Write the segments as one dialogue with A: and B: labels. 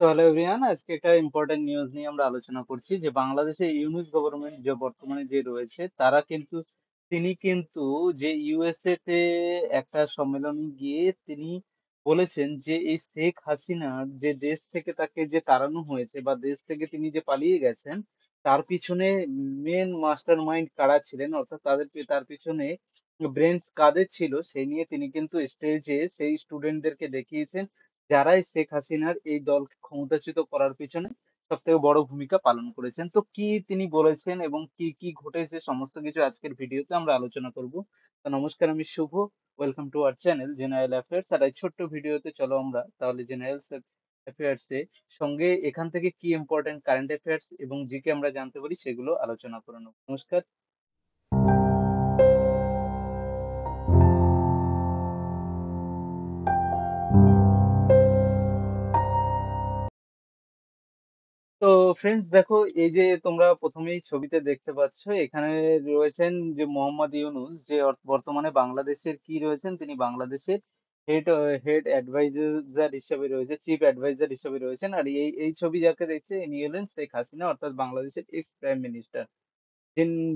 A: তো hello everyone, আজকে একটা ইম্পর্টেন্ট নিউজ নিয়ে আমরা আলোচনা করছি যে বাংলাদেশে ইউনূস গভর্নমেন্ট যে বর্তমানে যে রয়েছে তারা কিন্তু তিনি কিন্তু যে ইউএসএ তে একটা সম্মেলনে গিয়ে তিনি বলেছেন যে এই শেখ হাসিনার যে দেশ থেকে তাকে যে তাড়ানো হয়েছে বা দেশ থেকে তিনি যে পালিয়ে গেছেন তার পিছনে মেন মাস্টার মাইন্ড কারা ছিলেন, অর্থাৎ তার পিছনে ব্রেনস কাদের ছিল সেই নিয়ে তিনি কিন্তু স্টেজে সেই স্টুডেন্টদেরকে দেখিয়েছেন যারাই শেখ হাসিনার এই দলকে ক্ষমতাচ্যুত করার পেছনে সবথেকে বড় ভূমিকা পালন করেছেন। তো কি তিনি বলেছেন এবং কি কি ঘটেছে সমস্ত কিছু আজকের ভিডিওতে আমরা আলোচনা করব। তো নমস্কার, আমি Shubho. Welcome to our channel general affairs. আর এই ছোট্ট ভিডিওতে চলো আমরা তাহলে জেনারেল অ্যাফেয়ার্স এ সঙ্গে এখান থেকে কি ইম্পর্টেন্ট কারেন্ট অ্যাফেয়ার্স এবং জিকে আমরা জানতে পারি সেগুলো আলোচনা করে নেব। নমস্কার। তো ফ্রেন্ডস দেখো, এই যে তোমরা প্রথমেই ছবিতে দেখতে পাচ্ছ এখানে রয়েছেন যে মোহাম্মদ ইউনূস, যে বর্তমানে বাংলাদেশের কি রয়েছেন, তিনি বাংলাদেশের হেড হেড অ্যাডভাইজার হিসেবে রয়েছে, চিফ অ্যাডভাইজার হিসেবে রয়েছেন। আর এই এই ছবি যাকে দেখছে ইনি হলেন শেখ হাসিনা, অর্থাৎ বাংলাদেশের এক্স প্রাইম মিনিস্টার।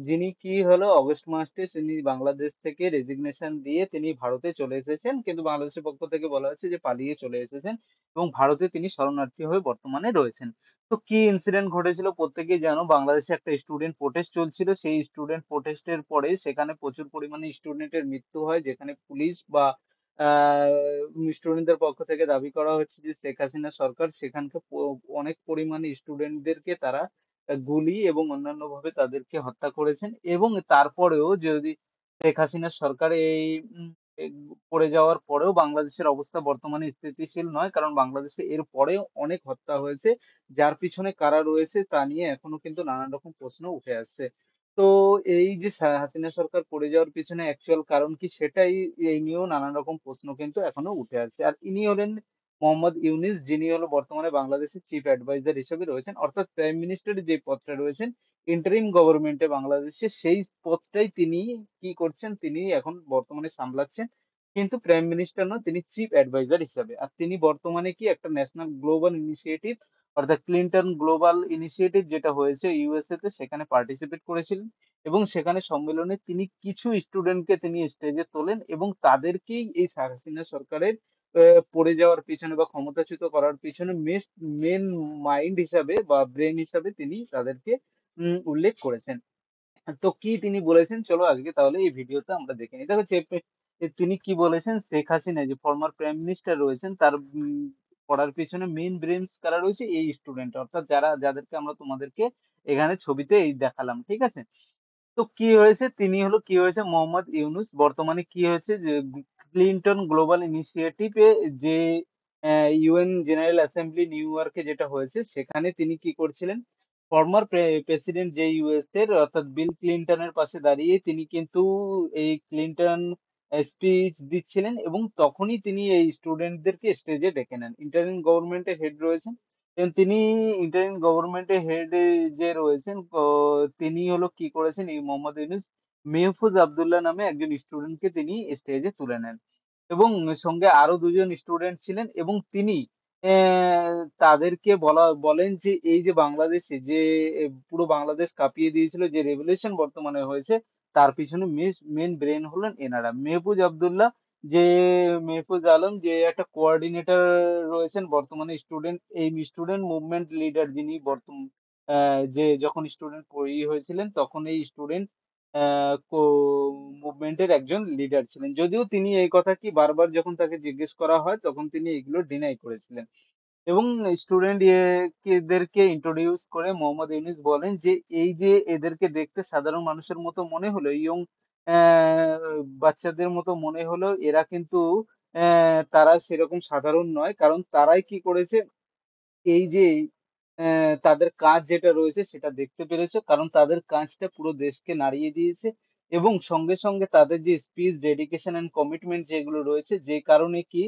A: যিনি কি হলো অগস্ট মাসে তিনি বাংলাদেশ থেকে রেজিগনেশন দিয়ে তিনি ভারতে চলে এসেছেন, কিন্তু বাংলাদেশের পক্ষ থেকে বলা হচ্ছে যে পালিয়ে চলে এসেছেন এবং ভারতে তিনি শরণার্থী হয়ে বর্তমানে রয়েছেন। তো কি ইনসিডেন্ট ঘটেছিল প্রত্যেকেই জানো, বাংলাদেশে একটা স্টুডেন্ট প্রোটেস্ট চলছিল, সেই স্টুডেন্ট প্রোটেস্টের পরে সেখানে প্রচুর পরিমাণে স্টুডেন্টের মৃত্যু হয়, যেখানে পুলিশ বা স্টুডেন্টদের পক্ষ থেকে দাবি করা হচ্ছে যে শেখ হাসিনা সরকার সেখানকে অনেক পরিমাণে স্টুডেন্টদেরকে তারা গুলি এবং অন্যান্য ভাবে তাদেরকে হত্যা করেছেন। এবং তারপরেও যদি শেখ হাসিনা সরকার এই উম, এ পড়ে যাওয়ার পরেও বাংলাদেশের অবস্থা বর্তমানে স্থিতিশীল নয়, কারণ বাংলাদেশে এর পরেও অনেক হত্যা হয়েছে, যার পিছনে কারা রয়েছে তা নিয়ে এখনো কিন্তু নানান রকম প্রশ্ন উঠে আসছে। তো এই যে হাসিনা সরকার পড়ে যাওয়ার পিছনে অ্যাকচুয়াল কারণ কি, সেটাই এই নিয়েও নানান রকম প্রশ্ন কিন্তু এখনো উঠে আসছে। আর ইনি হলেন মোহাম্মদ ইউনিস, যিনি হলো বর্তমানে বাংলাদেশের চিফ অ্যাডভাইজার হিসেবে রয়েছেন, অর্থাৎ প্রাইম মিনিস্টারের যে পদটা রয়েছেন ইন্টারিম গভর্নমেন্টে বাংলাদেশে, সেই পদটাই তিনি কি করছেন, তিনি এখন বর্তমানে সামলাচ্ছেন। কিন্তু প্রাইম মিনিস্টার নয়, তিনি চিফ অ্যাডভাইজার হিসাবে। আর তিনি বর্তমানে কি একটা ন্যাশনাল গ্লোবাল ইনিশিয়েটিভ, অর্থাৎ ক্লিন্টন গ্লোবাল ইনিশিয়েটিভ যেটা হয়েছে ইউএসএ তে, সেখানে পার্টিসিপেট করেছিলেন এবং সেখানে সম্মেলনে তিনি কিছু স্টুডেন্টকে তিনি স্টেজে তোলেন এবং তাদেরকেই এই শেখ হাসিনা সরকারের পড়ে যাওয়ার পিছনে বা ক্ষমতাচ্যুত করার পিছনে মেন মাইন্ড হিসাবে বা ব্রেন হিসাবে তিনি তাদেরকে উল্লেখ করেছেন। তো কি তিনি বলেছেন চলো আজকে তাহলে এই ভিডিওতে আমরা দেখে নিই। দেখো তিনি কি বলেছেন, শেখ হাসিনা যে ফর্মার প্রাইম মিনিস্টার রয়েছেন তার পড়ার পিছনে মেইন ব্রেনস কারা রয়েছে, এই স্টুডেন্ট, অর্থাৎ যাদেরকে আমরা তোমাদেরকে এখানে ছবিতে এই দেখালাম, ঠিক আছে। তো কি হয়েছে মোহাম্মদ ইউনুস বর্তমানে কি হয়েছে যে ক্লিন্টন গ্লোবাল ইনিশিয়েটিভে যে ইউএন জেনারেল অ্যাসেম্বলি নিউ ইয়র্কে যেটা হয়েছে সেখানে তিনি কি করছিলেন, ফর্মার প্রেসিডেন্ট যে ইউএস এর অর্থাৎ বিল ক্লিনটনের পাশে দাঁড়িয়ে তিনি কিন্তু এই ক্লিনটন স্পিচ দিচ্ছিলেন এবং তখনই তিনি এই স্টুডেন্টদেরকে স্টেজে ডেকে নেন। ইন্টারিম গভর্নমেন্টের হেড রয়েছেন এবং তিনি ইন্টারিম গভর্নমেন্টের হেড যে রয়েছেন, তিনি হলো কি করেছেন, এই মোহাম্মদ ইউনুস মেহফুজ আব্দুল্লাহ নামে একজন স্টুডেন্টকে তিনি স্টেজে তুলে নেন এবং সঙ্গে আরো দুজন স্টুডেন্ট ছিলেন এবং তিনি তাদেরকে বলেন যে এই যে বাংলাদেশে যে পুরো বাংলাদেশ কাঁপিয়ে দিয়েছিল যে রেভলিউশন বর্তমানে হয়েছে, তার পিছনে মেন ব্রেন হলেন এনারা। যে মেহফুজ আলম যে একটা কোঅর্ডিনেটর রয়েছেন বর্তমানে এই স্টুডেন্ট মুভমেন্ট লিডার, যিনি বর্তমান যে যখন স্টুডেন্ট হয়েছিলেন তখন এই স্টুডেন্ট মুভমেন্টের একজন লিডার ছিলেন, যদিও তিনি এই কথা কি বারবার যখন তাকে জিজ্ঞেস করা হয় তখন তিনি এগুলো ডিনাই করেছিলেন। এবং স্টুডেন্ট এদেরকে ইন্ট্রোডিউস করে মোহাম্মদ ইউনুস বলেন যে এই যে এদেরকে দেখতে সাধারণ মানুষের মতো মনে হলো, ইয়ং বাচ্চাদের মতো মনে হলো, এরা কিন্তু তারা সেরকম সাধারণ নয়, কারণ তারাই কি করেছে, এই যে তাদের কাজ যেটা রয়েছে সেটা দেখতে পেরেছে, কারণ তাদের কাজটা পুরো দেশকে নাড়িয়ে দিয়েছে এবং সঙ্গে সঙ্গে তাদের যে স্পিচ ডেডিকেশন এন্ড কমিটমেন্ট যেগুলো রয়েছে, যে কারণে কি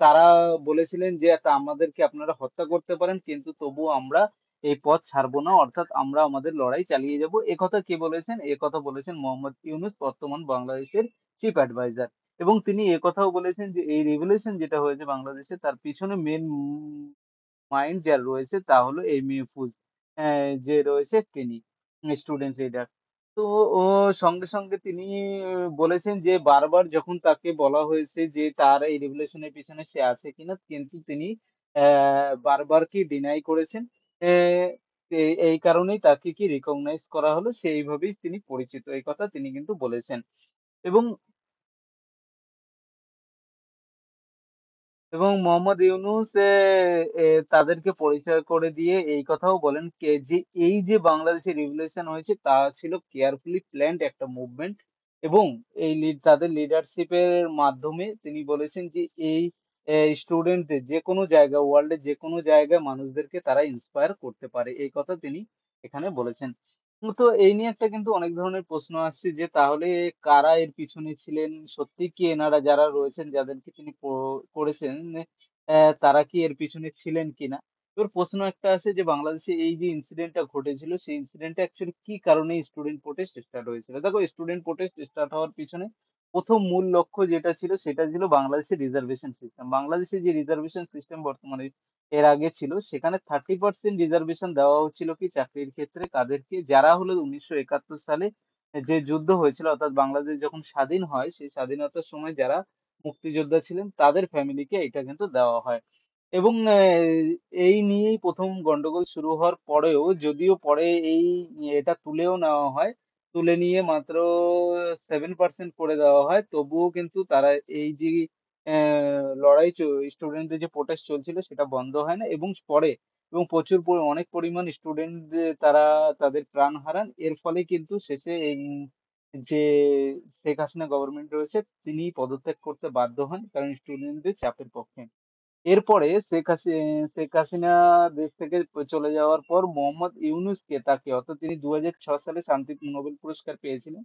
A: তারা বলেছিলেন যে আমাদেরকে আপনারা হত্যা করতে পারেন কিন্তু তবুও আমরা এই পথ ছাড়বো না, অর্থাৎ আমরা আমাদের লড়াই চালিয়ে যাব। একথা কে বলেছেন, একথা বলেছেন মোহাম্মদ ইউনুস, বর্তমান বাংলাদেশের চিফ অ্যাডভাইজার। এবং তিনি একথাও বলেছেন যে এই রিভলিউশন যেটা হয়েছে বাংলাদেশে তার পিছনে মেন মাইন্ড যার রয়েছে তা হলো এই মেহফুজ যে রয়েছে তিনি স্টুডেন্ট লিডার। তো ও সঙ্গে সঙ্গে তিনি বলেছেন যে বারবার যখন তাকে বলা হয়েছে যে তার এই রিভলিউশনের পিছনে সে আছে কিনা, কিন্তু তিনি বারবার কি ডিনাই করেছেন। এই কারণেই তাকে কি রিকগনাইজ করা হলো, সেইভাবেই তিনি পরিচিত, এই কথা তিনি কিন্তু বলেছেন। এবং মোহাম্মদ ইউনূস তাদেরকে পরিচয় করে দিয়ে এই কথাও বলেন যে এই যে বাংলাদেশে রিভলিউশন হয়েছে তা ছিল কেয়ারফুলি প্ল্যান্ড একটা মুভমেন্ট। এবং এই তাদের লিডারশিপের মাধ্যমে তিনি বলেছেন যে এই স্টুডেন্টদের যে কোনো জায়গায়, ওয়ার্ল্ডের যে কোনো জায়গায় মানুষদেরকে তারা ইন্সপায়ার করতে পারে, এই কথা তিনি এখানে বলেছেন। তো এই নিয়ে একটা কিন্তু অনেক ধরনের প্রশ্ন আসছে যে তাহলে কারা এর পিছনে ছিলেন, সত্যি কি এনারা যারা রয়েছেন যাদেরকে তিনি করেছেন তারা কি এর পিছনে ছিলেন কিনা। এবার প্রশ্ন একটা আছে যে বাংলাদেশে এই যে ইনসিডেন্টটা ঘটেছিল সেই ইনসিডেন্টটা অ্যাকচুয়ালি কি কারণে স্টুডেন্ট প্রোটেস্ট স্টার্ট হয়েছিল। দেখো, স্টুডেন্ট প্রোটেস্ট স্টার্ট হওয়ার পিছনে প্রথম মূল লক্ষ্য যেটা ছিল সেটা ছিল বাংলাদেশের রিজার্ভেশন সিস্টেম। বাংলাদেশে যে রিজার্ভেশন সিস্টেম বর্তমানে এর আগে ছিল সেখানে 30% রিজার্ভেশন দেওয়া হচ্ছিল কি চাকরির ক্ষেত্রে কাদেরকে, যারা হলো 1971 সালে যে যুদ্ধ হয়েছিল, অর্থাৎ বাংলাদেশ যখন স্বাধীন হয় সেই স্বাধীনতার সময় যারা মুক্তিযোদ্ধা ছিলেন তাদের ফ্যামিলিকে এটা কিন্তু দেওয়া হয়। এবং এই নিয়েই প্রথম গন্ডগোল শুরু হওয়ার পরেও, যদিও পরে এটা তুলেও নেওয়া হয়, তুলে নিয়ে মাত্র 7% করে দেওয়া হয়, তবুও কিন্তু তারা এই যে লড়াই স্টুডেন্টদের যে প্রোটেস্ট চলছিল সেটা বন্ধ হয় না এবং পরে এবং প্রচুর অনেক পরিমাণ স্টুডেন্ট তারা তাদের প্রাণ হারান। এর ফলে কিন্তু শেষে এই যে শেখ হাসিনা গভর্নমেন্ট রয়েছে তিনি পদত্যাগ করতে বাধ্য হন, কারণ স্টুডেন্টদের চাপের পক্ষে। এরপরে শেখ হাসিনা দেশ থেকে চলে যাওয়ার পর মোহাম্মদ ইউনূসকে তাকে, অর্থাৎ তিনি 2006 সালে শান্তি নোবেল পুরস্কার পেয়েছিলেন,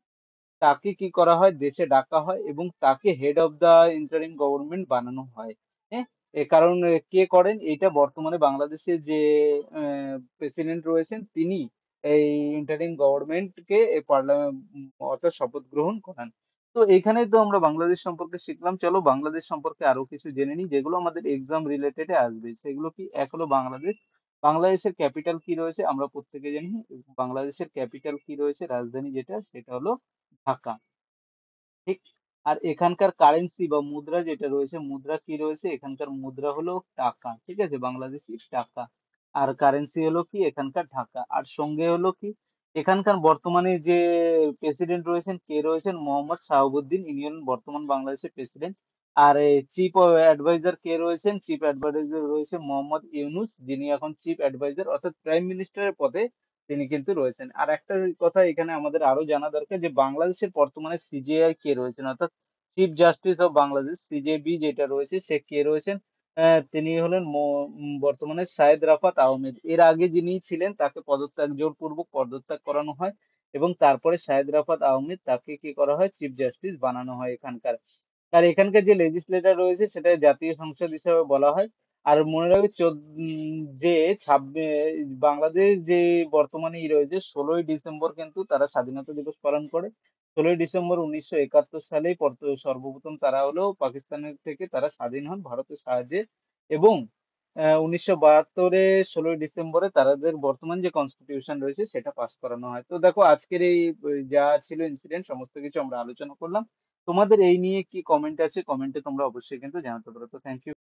A: তাকে কি করা হয়, দেশে ডাকা হয় এবং তাকে head of the interim government বানানো হয়। হ্যাঁ, কারণ কে করেন এটা, বর্তমানে বাংলাদেশের যে প্রেসিডেন্ট রয়েছেন তিনি এই ইন্টারিম গভর্নমেন্টকে পার্লামেন্ট অর্থাৎ শপথ গ্রহণ করান। তো এখানে তো আমরা বাংলাদেশ সম্পর্কে শিখলাম, চলো বাংলাদেশ সম্পর্কে আরো কিছু জেনে নিই যেগুলো আমাদের এক্সাম রিলেটেড আসবে। সেগুলো কি, এক হলো বাংলাদেশ। বাংলাদেশের ক্যাপিটাল কি রয়েছে আমরা প্রত্যেকে জানি। বাংলাদেশের ক্যাপিটাল কি রয়েছে, রাজধানী যেটা সেটা হলো ঢাকা। ঠিক। আর এখানকার কারেন্সি বা মুদ্রা যেটা রয়েছে, মুদ্রা কি রয়েছে, এখানকার মুদ্রা হলো টাকা। ঠিক আছে, বাংলাদেশি টাকা। আর কারেন্সি হলো কি এখানকার ঢাকা। আর সঙ্গে হলো কি এখানকার বর্তমানে যে প্রেসিডেন্ট রয়েছেন, কে রয়েছেন, মোহাম্মদ শাহাবুদ্দিন, ইনি হলেন বর্তমান বাংলাদেশের প্রেসিডেন্ট। আর চিফ অ্যাডভাইজার কে রয়েছেন, চিফ অ্যাডভাইজার রয়েছে মোহাম্মদ ইউনূস, যিনি এখন চিফ অ্যাডভাইজার অর্থাৎ প্রাইম মিনিস্টারের পদে তিনি কিন্তু রয়েছেন। আর একটা কথা এখানে আমাদের আরো জানা দরকার যে বাংলাদেশের বর্তমানে সিজেআই কে রয়েছেন, অর্থাৎ চিফ জাস্টিস অফ বাংলাদেশ, সিজেবি যেটা রয়েছে সে কে রয়েছেন, তিনি হলেন বর্তমানে সায়েদ রাফাত আহমেদ। এর আগে যিনি ছিলেন তাকে পদত্যাগ, জোরপূর্বক পদত্যাগ করানো হয় এবং তারপরে সায়েদ রাফাত আহমেদ তাকে কি করা হয়, চিফ জাস্টিস বানানো হয় এখানকার। আর এখানকার যে লেজিসলেটর রয়েছে সেটা জাতীয় সংসদ হিসেবে বলা হয়। আর মনে রাখবে যে বাংলাদেশ যে বর্তমানে রয়েছে 16ই ডিসেম্বর কিন্তু তারা স্বাধীনতা দিবস পালন করে। 16ই ডিসেম্বর 1971 সালেই সর্বপ্রথম তারা হলো পাকিস্তানের থেকে তারা স্বাধীন হন ভারতের সাহায্যে। এবং 1972-এ 16ই ডিসেম্বরে তাদের বর্তমান যে কনস্টিটিউশন রয়েছে সেটা পাস করানো হয়। তো দেখো আজকের এই যা ছিল ইনসিডেন্ট সমস্ত কিছু আমরা আলোচনা করলাম। তোমাদের এই নিয়ে কি কমেন্ট আছে, কমেন্টে তোমরা অবশ্যই কিন্তু জানাতে পারো। তো থ্যাংক ইউ।